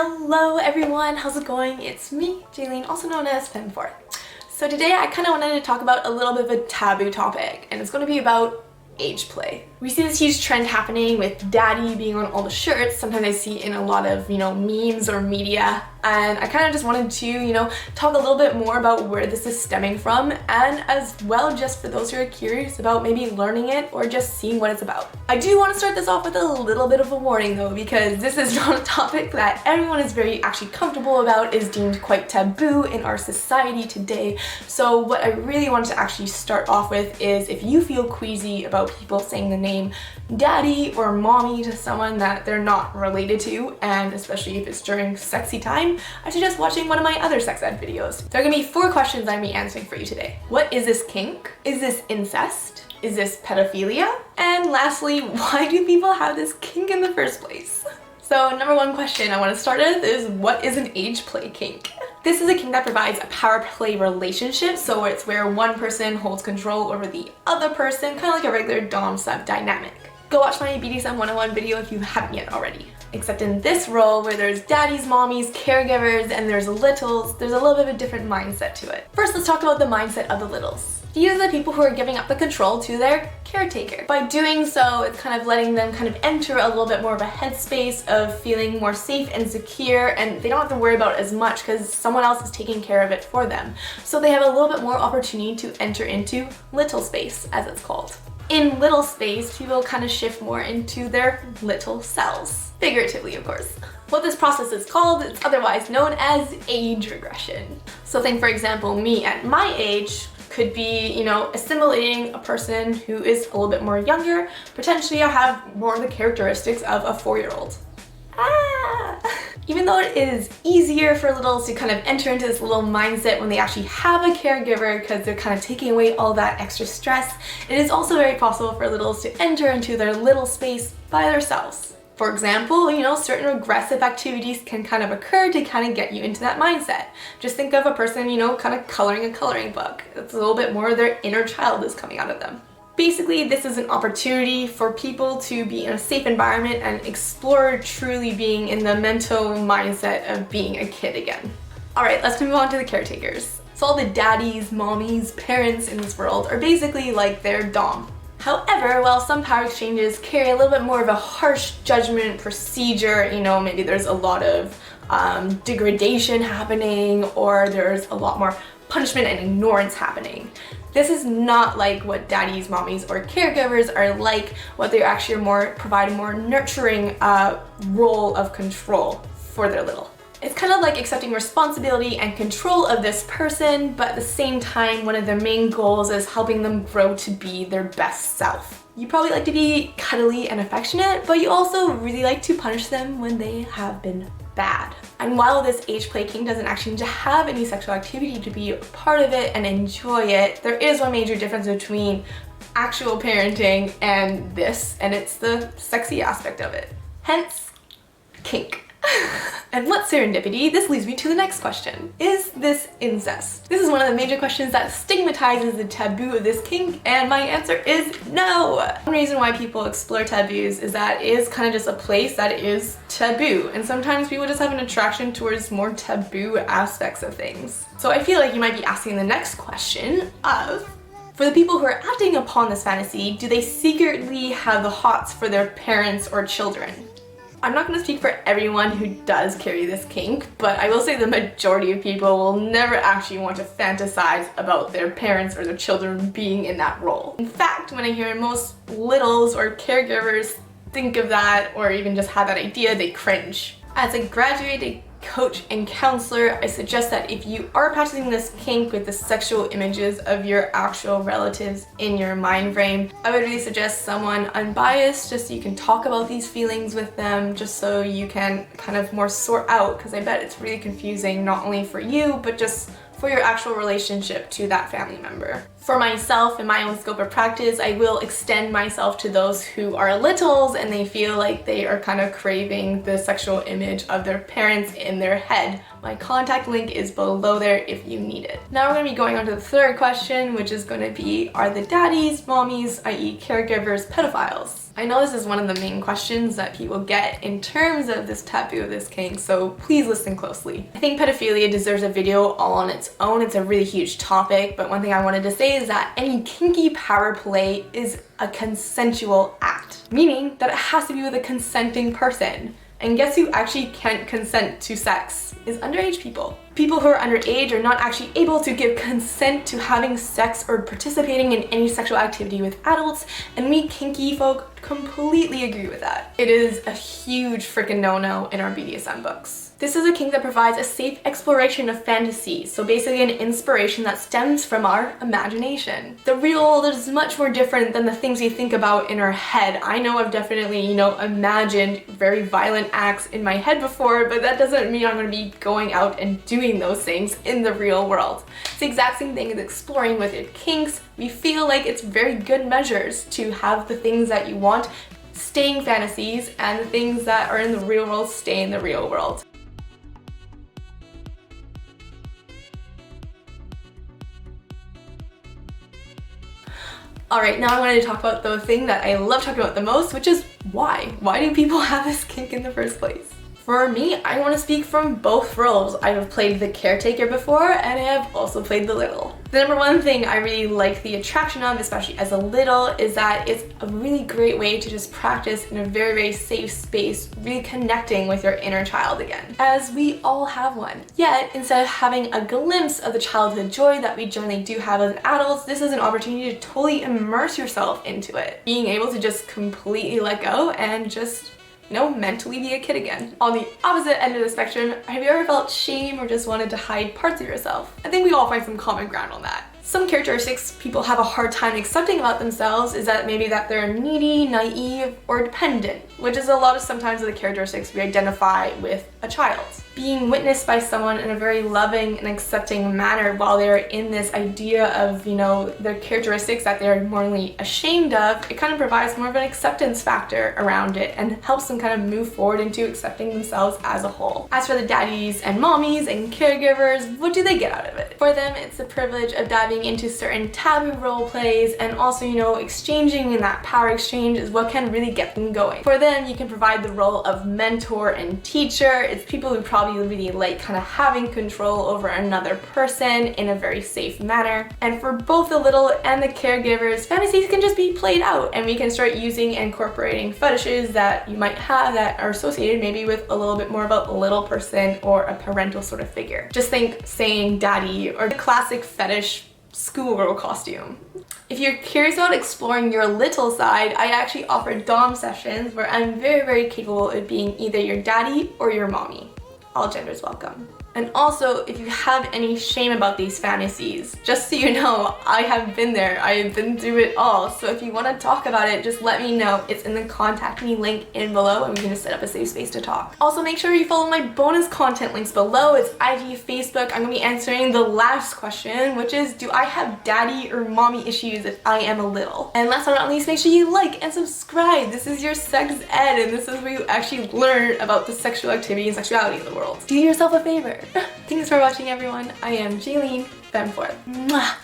Hello everyone, how's it going? It's me, Jaylene, also known as Fem4. So today I kind of wanted to talk about a little bit of a taboo topic, and it's going to be about age play. We see this huge trend happening with daddy being on all the shirts. Sometimes I see in a lot of, memes or media, and I kind of just wanted to, talk a little bit more about where this is stemming from, and as well just for those who are curious about maybe learning it or just seeing what it's about. I do want to start this off with a little bit of a warning though, because this is not a topic that everyone is very actually comfortable about, is deemed quite taboo in our society today. So what I really wanted to actually start off with is, if you feel queasy about people saying the name daddy or mommy to someone that they're not related to, and especially if it's during sexy time, I suggest watching one of my other sex ed videos. There are gonna be 4 questions I'm gonna be answering for you today. What is this kink? Is this incest? Is this pedophilia? And lastly, why do people have this kink in the first place? So number 1 question I want to start with is, what is an age play kink? This is a kink that provides a power play relationship, so it's where one person holds control over the other person, kind of like a regular dom-sub dynamic. Go watch my BDSM 101 video if you haven't yet already. Except in this role, where there's daddies, mommies, caregivers, and there's littles, there's a little bit of a different mindset to it. First, let's talk about the mindset of the littles. These are the people who are giving up the control to their caretaker. By doing so, it's kind of letting them kind of enter a little bit more of a headspace of feeling more safe and secure, and they don't have to worry about it as much because someone else is taking care of it for them. So they have a little bit more opportunity to enter into little space, as it's called. In little space, people kind of shift more into their little selves. Figuratively, of course. What this process is called, it's otherwise known as age regression. So think, for example, me at my age could be, assimilating a person who is a little bit more younger. Potentially I'll have more of the characteristics of a 4-year-old. Even though it is easier for littles to kind of enter into this little mindset when they actually have a caregiver, because they're kind of taking away all that extra stress, it is also very possible for littles to enter into their little space by themselves. For example, certain aggressive activities can kind of occur to kind of get you into that mindset. Just think of a person, kind of coloring a coloring book. It's a little bit more their inner child is coming out of them. Basically, this is an opportunity for people to be in a safe environment and explore truly being in the mental mindset of being a kid again. Alright, let's move on to the caretakers. So all the daddies, mommies, parents in this world are basically like their dom. However, while some power exchanges carry a little bit more of a harsh judgment procedure, maybe there's a lot of degradation happening, or there's a lot more punishment and ignorance happening. This is not like what daddies, mommies, or caregivers are like. What they actually provide a more nurturing role of control for their little. It's kind of like accepting responsibility and control of this person, but at the same time, one of their main goals is helping them grow to be their best self. You probably like to be cuddly and affectionate, but you also really like to punish them when they have been bad. And while this age play kink doesn't actually need to have any sexual activity to be a part of it and enjoy it, there is one major difference between actual parenting and this, and it's the sexy aspect of it. Hence, kink. And what serendipity, this leads me to the next question. Is this incest? This is one of the major questions that stigmatizes the taboo of this kink, and my answer is no. One reason why people explore taboos is that it is kind of just a place that is taboo, and sometimes people just have an attraction towards more taboo aspects of things. So I feel like you might be asking the next question of, for the people who are acting upon this fantasy, do they secretly have the hots for their parents or children? I'm not going to speak for everyone who does carry this kink, but I will say the majority of people will never actually want to fantasize about their parents or their children being in that role. In fact, when I hear most littles or caregivers think of that, or even just have that idea, they cringe. As a graduated coach and counselor, I suggest that if you are practicing this kink with the sexual images of your actual relatives in your mind frame, I would really suggest someone unbiased, just so you can talk about these feelings with them, just so you can kind of more sort out, because I bet it's really confusing not only for you, but just for your actual relationship to that family member. For myself, in my own scope of practice, I will extend myself to those who are littles and they feel like they are kind of craving the sexual image of their parents in their head. My contact link is below there if you need it. Now we're going to be going on to the third question, which is going to be, are the daddies, mommies, i.e. caregivers, pedophiles? I know this is one of the main questions that people get in terms of this taboo, this kink, so please listen closely. I think pedophilia deserves a video all on its own. It's a really huge topic, but one thing I wanted to say is that any kinky power play is a consensual act, meaning that it has to be with a consenting person. And guess who actually can't consent to sex? Is underage people. People who are underage are not actually able to give consent to having sex or participating in any sexual activity with adults, and we kinky folk completely agree with that. It is a huge freaking no-no in our BDSM books. This is a kink that provides a safe exploration of fantasies, so basically an inspiration that stems from our imagination. The real world is much more different than the things we think about in our head. I know I've definitely, imagined very violent acts in my head before, but that doesn't mean I'm going to be going out and doing those things in the real world. It's the exact same thing as exploring with your kinks. We feel like it's very good measures to have the things that you want staying fantasies and the things that are in the real world stay in the real world. Alright, now I wanted to talk about the thing that I love talking about the most, which is why? Why do people have this kink in the first place? For me, I want to speak from both roles. I have played the caretaker before, and I have also played the little. The number one thing I really like the attraction of, especially as a little, is that it's a really great way to just practice in a very, very safe space, really connecting with your inner child again, as we all have one. Yet, instead of having a glimpse of the childhood joy that we generally do have as adults, this is an opportunity to totally immerse yourself into it. Being able to just completely let go and just mentally be a kid again. On the opposite end of the spectrum, have you ever felt shame or just wanted to hide parts of yourself? I think we all find some common ground on that. Some characteristics people have a hard time accepting about themselves is that maybe that they're needy, naive, or dependent, which is a lot of sometimes of the characteristics we identify with a child. Being witnessed by someone in a very loving and accepting manner while they're in this idea of, their characteristics that they're morally ashamed of, it kind of provides more of an acceptance factor around it and helps them kind of move forward into accepting themselves as a whole. As for the daddies and mommies and caregivers, what do they get out of it? For them, it's the privilege of diving into certain taboo role plays, and also, exchanging in that power exchange is what can really get them going. For them, you can provide the role of mentor and teacher. It's people who probably really like kind of having control over another person in a very safe manner. And for both the little and the caregivers, fantasies can just be played out, and we can start using and incorporating fetishes that you might have that are associated maybe with a little bit more about a little person or a parental sort of figure. Just think saying daddy or the classic fetish schoolgirl costume. If you're curious about exploring your little side, I actually offer dom sessions where I'm very, very capable of being either your daddy or your mommy. All genders welcome. And also, if you have any shame about these fantasies, just so you know, I have been there. I have been through it all. So if you want to talk about it, just let me know. It's in the contact me link in below, and we can just set up a safe space to talk. Also, make sure you follow my bonus content links below. It's IG, Facebook. I'm going to be answering the last question, which is, do I have daddy or mommy issues if I am a little? And last but not least, make sure you like and subscribe. This is your sex ed, and this is where you actually learn about the sexual activity and sexuality of the world. Do yourself a favor. Thanks for watching, everyone. I am Jaylene, Femforth. Mwah!